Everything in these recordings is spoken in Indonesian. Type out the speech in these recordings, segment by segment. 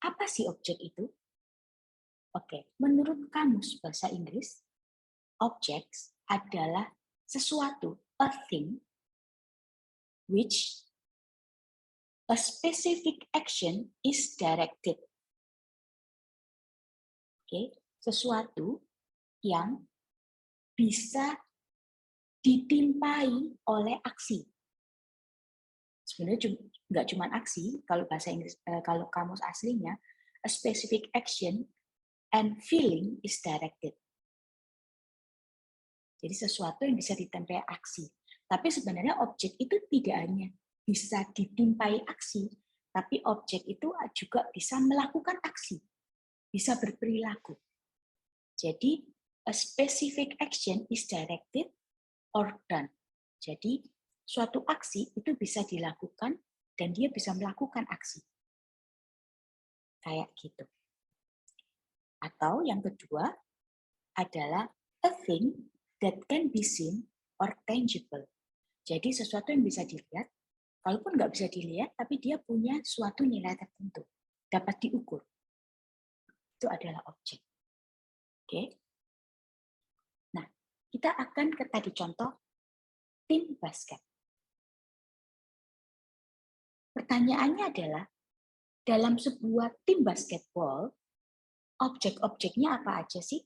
Apa sih objek itu? Oke, menurut Kamus Bahasa Inggris, objects adalah sesuatu, a thing, which a specific action is directed. Oke, sesuatu yang bisa ditimpai oleh aksi. Sebenarnya nggak cuma aksi, kalau bahasa Inggris, kalau kamus aslinya, a specific action and feeling is directed. Jadi sesuatu yang bisa ditempel aksi. Tapi sebenarnya objek itu tidak hanya bisa ditimpai aksi, tapi objek itu juga bisa melakukan aksi, bisa berperilaku. Jadi a specific action is directed or done. Jadi suatu aksi itu bisa dilakukan dan dia bisa melakukan aksi. Kayak gitu. Atau yang kedua adalah a thing that can be seen or tangible. Jadi sesuatu yang bisa dilihat, kalaupun nggak bisa dilihat, tapi dia punya suatu nilai tertentu, dapat diukur. Itu adalah objek. Oke. Nah, kita akan ke tadi contoh tim basket. Pertanyaannya adalah, dalam sebuah tim basketball, objek-objeknya apa aja sih?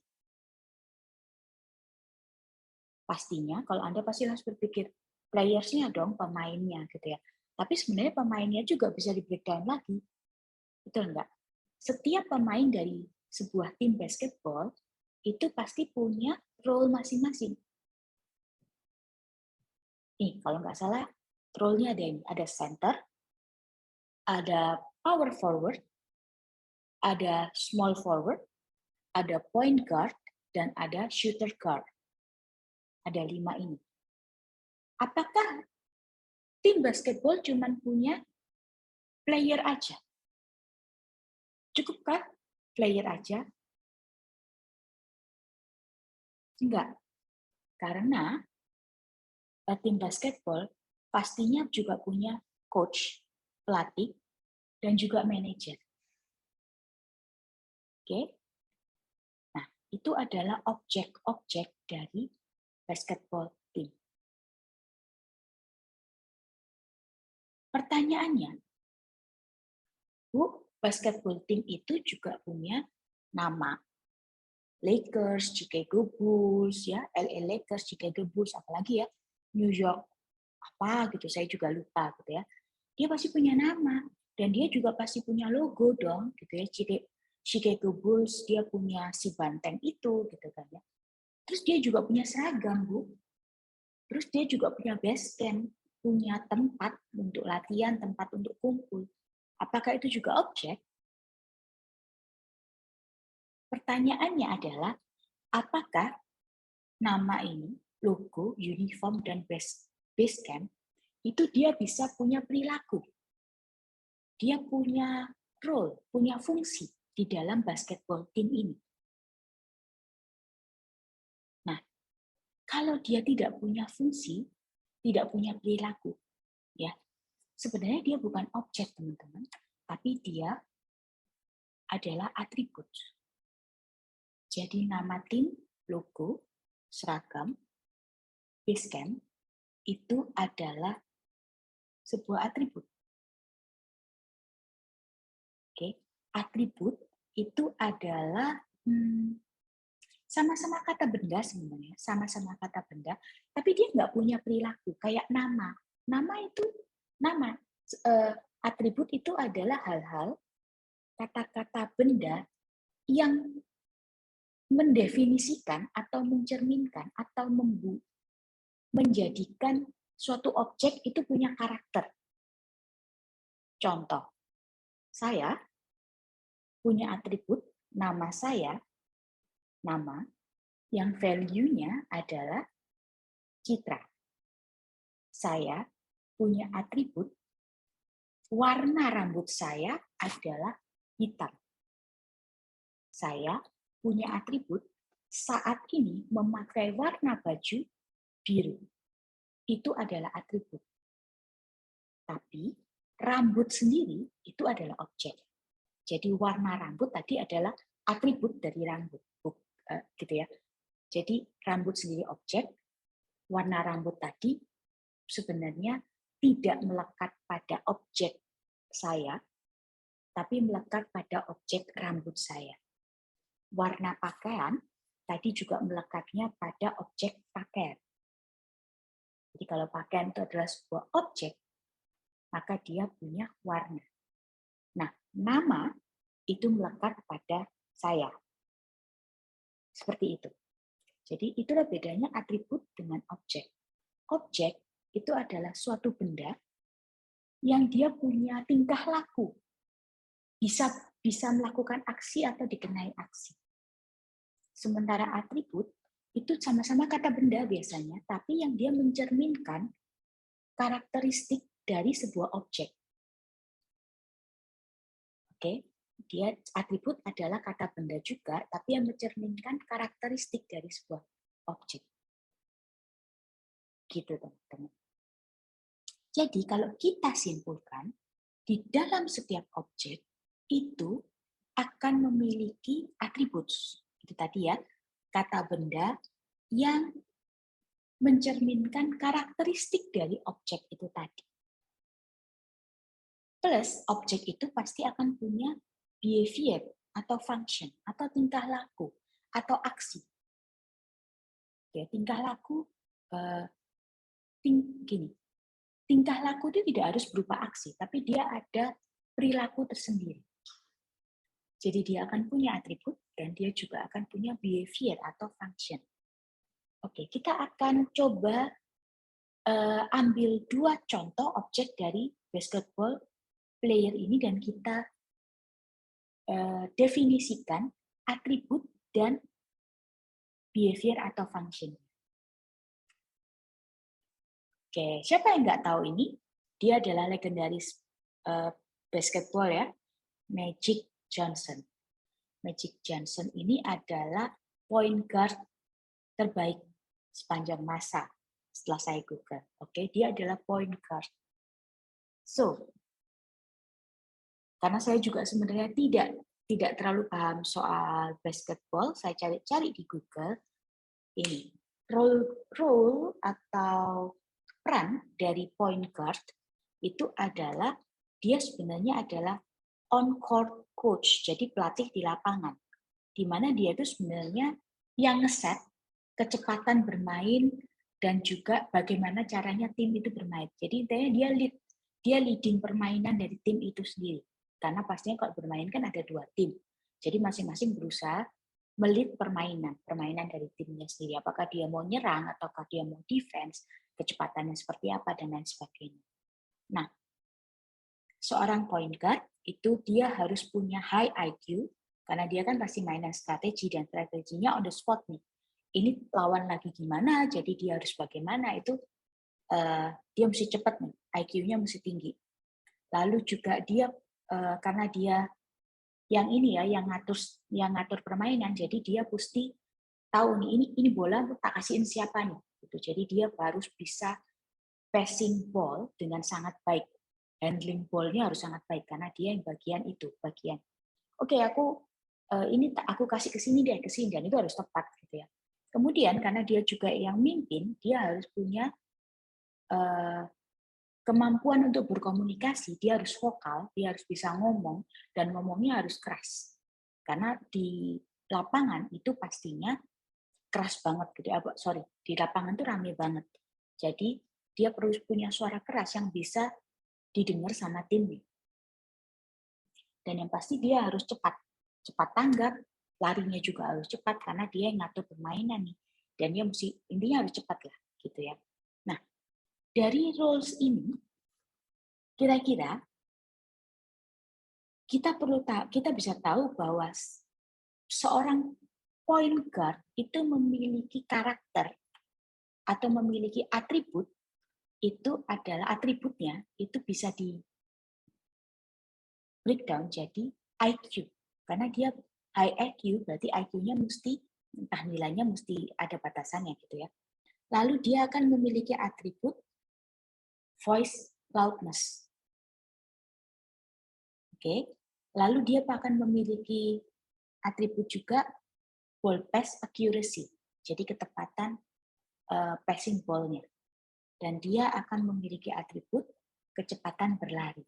Pastinya, kalau Anda pasti harus berpikir, players-nya dong, pemainnya gitu ya. Tapi sebenarnya pemainnya juga bisa di-breakdown lagi. Betul nggak? Setiap pemain dari sebuah tim basketball itu pasti punya role masing-masing. Nih, kalau nggak salah, role-nya ada ini. Ada center, ada power forward, ada small forward, ada point guard, dan ada shooter guard. Ada 5 ini. Apakah tim basketball cuma punya player aja? Cukupkah player aja? Enggak. Karena tim basketball pastinya juga punya coach, pelatih, dan juga manajer. Oke? Nah, itu adalah objek-objek dari basketball team. Pertanyaannya, Bu, basketball team itu juga punya nama. Lakers, Chicago Bulls, ya, LA Lakers, Chicago Bulls, apalagi ya, New York apa gitu, saya juga lupa gitu ya. Dia pasti punya nama dan dia juga pasti punya logo dong, gitu ya. Chicago Bulls dia punya si banteng itu, gitu kan ya. Terus dia juga punya seragam, Bu. Terus dia juga punya base camp, punya tempat untuk latihan, tempat untuk kumpul. Apakah itu juga objek? Pertanyaannya adalah, apakah nama ini, logo, uniform, dan base camp, itu dia bisa punya perilaku. Dia punya role, punya fungsi di dalam basketball team ini. Nah, kalau dia tidak punya fungsi, tidak punya perilaku, ya sebenarnya dia bukan objek, teman-teman, tapi dia adalah atribut. Jadi nama tim, logo, seragam, base camp, itu adalah sebuah atribut. Oke, atribut itu adalah sama-sama kata benda sebenarnya, sama-sama kata benda, tapi dia nggak punya perilaku kayak nama. Nama itu nama. Atribut itu adalah hal-hal, kata-kata benda yang mendefinisikan atau mencerminkan atau menjadikan suatu objek itu punya karakter. Contoh, saya punya atribut nama saya, nama yang value-nya adalah Citra. Saya punya atribut warna rambut saya adalah hitam. Saya punya atribut saat ini memakai warna baju biru. Itu adalah atribut. Tapi rambut sendiri itu adalah objek. Jadi warna rambut tadi adalah atribut dari rambut, gitu ya. Jadi rambut sendiri objek, warna rambut tadi sebenarnya tidak melekat pada objek saya, tapi melekat pada objek rambut saya. Warna pakaian tadi juga melekatnya pada objek pakaian. Jadi kalau pakaian itu adalah sebuah objek, maka dia punya warna. Nah, nama itu melekat pada saya. Seperti itu. Jadi itulah bedanya atribut dengan objek. Objek itu adalah suatu benda yang dia punya tingkah laku. Bisa melakukan aksi atau dikenai aksi. Sementara atribut itu sama-sama kata benda biasanya, tapi yang dia mencerminkan karakteristik dari sebuah objek. Oke, dia atribut adalah kata benda juga, tapi yang mencerminkan karakteristik dari sebuah objek. Gitu, teman-teman. Jadi kalau kita simpulkan, di dalam setiap objek itu akan memiliki atribut. Itu tadi ya, kata benda yang mencerminkan karakteristik dari objek itu tadi. Plus, objek itu pasti akan punya behavior atau function, atau tingkah laku, atau aksi. Ya, tingkah laku, gini, tingkah laku itu tidak harus berupa aksi, tapi dia ada perilaku tersendiri. Jadi dia akan punya atribut, dan dia juga akan punya behavior atau function. Oke, kita akan coba ambil 2 contoh objek dari basketball player ini dan kita definisikan atribut dan behavior atau function. Oke, siapa yang nggak tahu ini? Dia adalah legendaris basketball ya, Magic Johnson. Magic Johnson ini adalah point guard terbaik sepanjang masa setelah saya Google. Oke, dia adalah point guard. So, karena saya juga sebenarnya tidak terlalu paham soal basketball, saya cari-cari di Google. Ini role atau peran dari point guard itu adalah dia sebenarnya adalah on court coach, jadi pelatih di lapangan, di mana dia itu sebenarnya yang ngeset kecepatan bermain dan juga bagaimana caranya tim itu bermain. Jadi intinya dia leading permainan dari tim itu sendiri. Karena pastinya kalau bermain kan ada 2 tim. Jadi masing-masing berusaha melit permainan dari timnya sendiri. Apakah dia mau nyerang ataukah dia mau defense, kecepatannya seperti apa dan lain sebagainya. Nah, seorang point guard itu dia harus punya high IQ karena dia kan pasti mainan strategi dan strateginya on the spot nih. Ini lawan lagi gimana, jadi dia harus bagaimana itu dia mesti cepat nih, IQ-nya mesti tinggi. Lalu juga dia karena dia yang ini ya, yang ngatur permainan, jadi dia pasti tahu nih ini bola tak kasihin siapa nih. Gitu. Jadi dia harus bisa passing ball dengan sangat baik, handling ball-nya harus sangat baik karena dia yang bagian. Oke, ini aku kasih ke sini dan itu harus tepat gitu ya. Kemudian karena dia juga yang mimpin, dia harus punya kemampuan untuk berkomunikasi, dia harus vokal, dia harus bisa ngomong, dan ngomongnya harus keras. Karena di lapangan itu pastinya keras banget, gitu. Di lapangan itu rame banget. Jadi dia perlu punya suara keras yang bisa didengar sama timnya. Dan yang pasti dia harus cepat tanggap, larinya juga harus cepat karena dia yang ngatur permainan nih. Dan dia intinya harus cepat lah, gitu ya. Nah, dari roles ini, kira-kira kita bisa tahu bahwa seorang point guard itu memiliki karakter atau memiliki atribut, itu adalah atributnya itu bisa di breakdown jadi IQ. Karena dia high IQ, berarti IQ-nya mesti entah nilainya mesti ada batasannya gitu ya. Lalu dia akan memiliki atribut voice loudness. Oke. Lalu dia akan memiliki atribut juga ball pass accuracy, jadi ketepatan passing ball-nya. Dan dia akan memiliki atribut kecepatan berlari.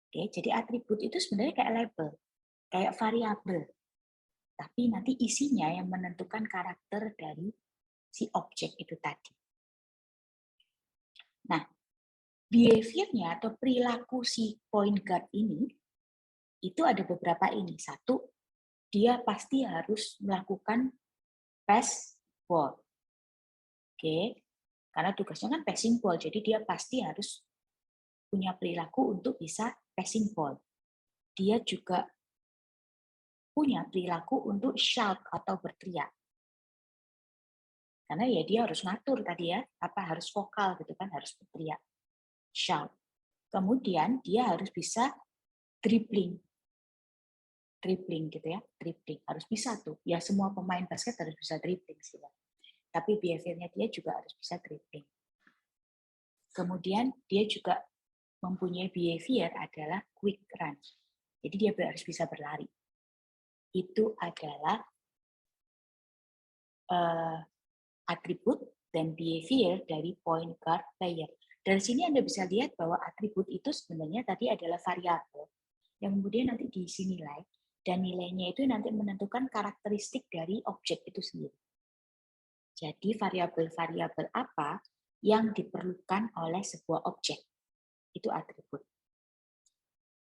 Oke, jadi atribut itu sebenarnya kayak label, kayak variabel. Tapi nanti isinya yang menentukan karakter dari si objek itu tadi. Nah, behavior-nya atau perilaku si point guard ini, itu ada beberapa ini. Satu, dia pasti harus melakukan pass ball. Oke, karena tugasnya kan passing ball, jadi dia pasti harus punya perilaku untuk bisa passing ball. Dia juga punya perilaku untuk shout atau berteriak. Karena ya dia harus ngatur tadi ya, apa harus vokal gitu kan, harus berteriak. Shout. Kemudian dia harus bisa dribbling. Dribbling gitu ya, dribbling. Harus bisa tuh. Ya semua pemain basket harus bisa dribbling sih ya. Tapi behavior-nya dia juga harus bisa dribbling. Kemudian dia juga mempunyai behavior adalah quick run. Jadi dia harus bisa berlari. Itu adalah atribut dan behavior dari point guard player. Dari sini Anda bisa lihat bahwa atribut itu sebenarnya tadi adalah variabel yang kemudian nanti diisi nilai, dan nilainya itu nanti menentukan karakteristik dari objek itu sendiri. Jadi variabel-variabel apa yang diperlukan oleh sebuah objek, itu atribut.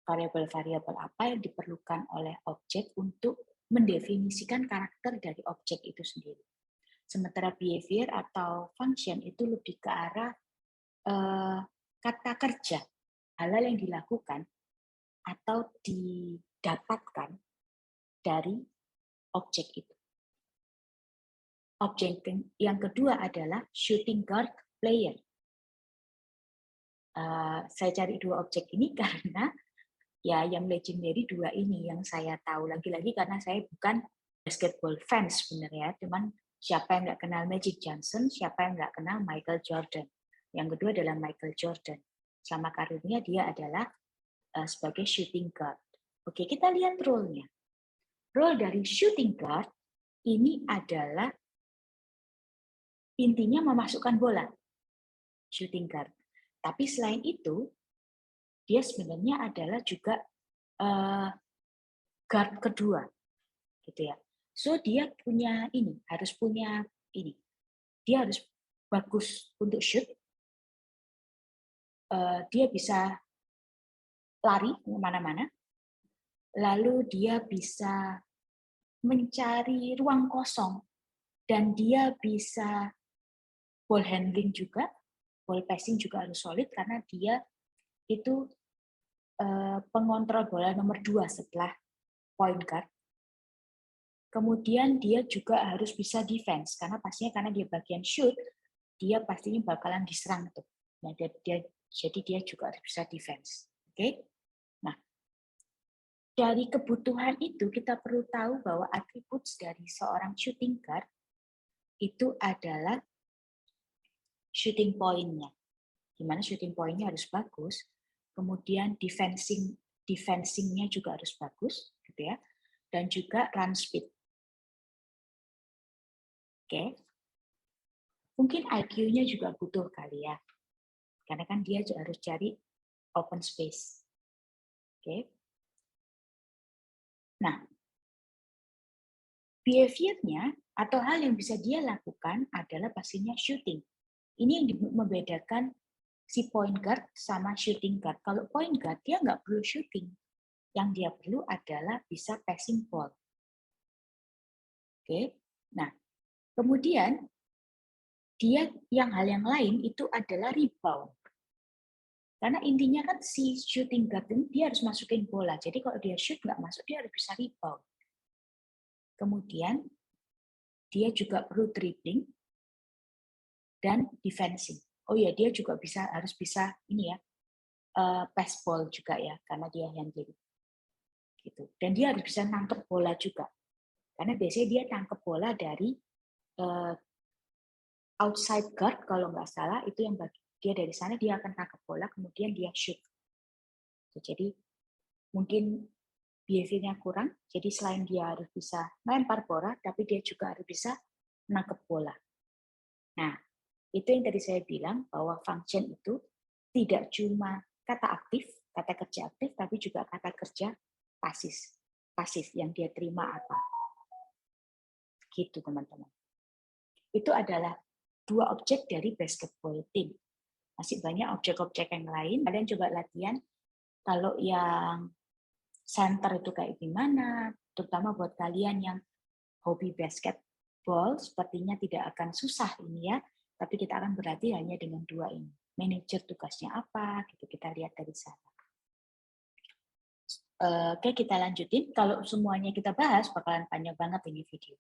Variabel-variabel apa yang diperlukan oleh objek untuk mendefinisikan karakter dari objek itu sendiri. Sementara behavior atau function itu lebih ke arah kata kerja, hal-hal yang dilakukan atau didapatkan dari objek itu. Objek yang kedua adalah shooting guard player. Saya cari dua objek ini karena ya yang legendary dua ini yang saya tahu. Lagi-lagi karena saya bukan basketball fans sebenarnya, cuman siapa yang nggak kenal Magic Johnson, siapa yang nggak kenal Michael Jordan. Yang kedua adalah Michael Jordan. Sama karirnya dia adalah sebagai shooting guard. Oke, kita lihat role-nya. Role dari shooting guard ini adalah intinya memasukkan bola, shooting guard. Tapi selain itu, dia sebenarnya adalah juga guard kedua, gitu ya. So dia punya ini, harus punya ini. Dia harus bagus untuk shoot. Dia bisa lari kemana-mana. Lalu dia bisa mencari ruang kosong dan dia bisa ball handling juga, ball passing juga harus solid karena dia itu pengontrol bola nomor 2 setelah point guard. Kemudian dia juga harus bisa defense karena pastinya karena dia bagian shoot, dia pastinya bakalan diserang tuh. Nah, jadi dia juga harus bisa defense. Oke? Nah, dari kebutuhan itu kita perlu tahu bahwa atribut dari seorang shooting guard itu adalah shooting point-nya. Di mana shooting point-nya harus bagus, kemudian defensing-nya juga harus bagus, gitu ya, dan juga run speed. Oke, mungkin IQ-nya juga butuh kali ya, karena kan dia harus cari open space. Oke, nah behavior-nya atau hal yang bisa dia lakukan adalah pastinya shooting. Ini yang membedakan si point guard sama shooting guard. Kalau point guard dia nggak perlu shooting, yang dia perlu adalah bisa passing ball. Oke, nah kemudian dia hal yang lain itu adalah rebound. Karena intinya kan si shooting guard ini dia harus masukin bola. Jadi kalau dia shoot nggak masuk, dia harus bisa rebound. Kemudian dia juga perlu dribbling dan defensing. Oh ya, dia juga harus bisa ini ya, pass ball juga ya, karena dia handling. Gitu. Dan dia harus bisa nangkep bola juga. Karena biasanya dia tangkep bola dari outside guard kalau nggak salah, itu yang dia dari sana dia akan tangkap bola, kemudian dia shoot. Jadi mungkin behavior-nya kurang, jadi selain dia harus bisa melempar bola, tapi dia juga harus bisa menangkap bola. Nah, itu yang tadi saya bilang, bahwa function itu tidak cuma kata aktif, kata kerja aktif, tapi juga kata kerja pasif. Pasif yang dia terima apa. Gitu, teman-teman. Itu adalah 2 objek dari basketball team. Masih banyak objek-objek yang lain. Kalian coba latihan, kalau yang center itu kayak gimana, terutama buat kalian yang hobi basketball, sepertinya tidak akan susah ini ya, tapi kita akan berlatih hanya dengan 2 ini. Manajer tugasnya apa, gitu kita lihat dari sana. Oke, kita lanjutin. Kalau semuanya kita bahas, bakalan panjang banget ini video.